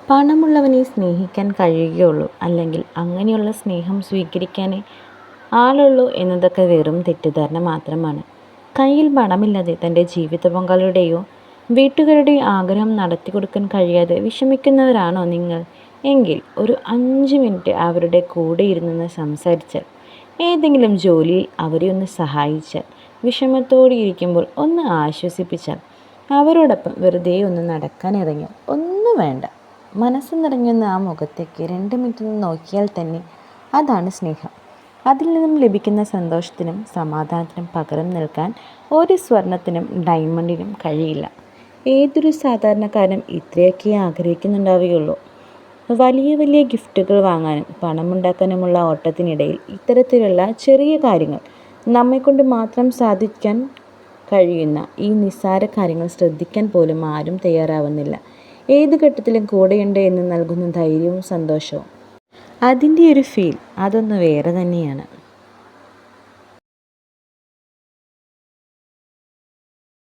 പണമുള്ളവനെ സ്നേഹിക്കാൻ കഴിയുകയുള്ളൂ, അല്ലെങ്കിൽ അങ്ങനെയുള്ള സ്നേഹം സ്വീകരിക്കാനേ ആളുള്ളൂ എന്നതൊക്കെ വെറും തെറ്റിദ്ധാരണ മാത്രമാണ്. കയ്യിൽ പണമില്ലാതെ തൻ്റെ ജീവിത പങ്കാളിയുടെയോ വീട്ടുകാരുടെയോ ആഗ്രഹം നടത്തിക്കൊടുക്കാൻ കഴിയാതെ വിഷമിക്കുന്നവരാണോ നിങ്ങൾ? എങ്കിൽ ഒരു 5 മിനിറ്റ് അവരുടെ കൂടെ ഇരുന്ന് സംസാരിച്ചാൽ, ഏതെങ്കിലും ജോലിയിൽ അവരെ ഒന്ന് സഹായിച്ചാൽ, വിഷമത്തോടെ ഇരിക്കുമ്പോൾ ഒന്ന് ആശ്വസിപ്പിച്ചാൽ, അവരോടൊപ്പം വെറുതെ ഒന്ന് നടക്കാനിറങ്ങിയാൽ, ഒന്നും വേണ്ട, മനസ്സ് നിറഞ്ഞൊന്ന് ആ മുഖത്തേക്ക് 2 മിനിറ്റ് നോക്കിയാൽ തന്നെ അതാണ് സ്നേഹം. അതിൽ നിന്നും ലഭിക്കുന്ന സന്തോഷത്തിനും സമാധാനത്തിനും പകരം നിൽക്കാൻ ഒരു സ്വർണത്തിനും ഡയമണ്ടിനും കഴിയില്ല. ഏതൊരു സാധാരണക്കാരനും ഇത്രയൊക്കെ ആഗ്രഹിക്കുന്നുണ്ടാവുകയുള്ളൂ. വലിയ വലിയ ഗിഫ്റ്റുകൾ വാങ്ങാനും പണമുണ്ടാക്കാനുമുള്ള ഓട്ടത്തിനിടയിൽ ഇത്തരത്തിലുള്ള ചെറിയ കാര്യങ്ങൾ, നമ്മെക്കൊണ്ട് മാത്രം സാധിക്കാൻ കഴിയുന്ന ഈ നിസ്സാര കാര്യങ്ങൾ ശ്രദ്ധിക്കാൻ പോലും ആരും തയ്യാറാവുന്നില്ല. ഏത് ഘട്ടത്തിലും കൂടെയുണ്ട് എന്ന് നൽകുന്ന ധൈര്യവും സന്തോഷവും, അതിൻ്റെ ഒരു ഫീൽ അതൊന്ന് വേറെ തന്നെയാണ്.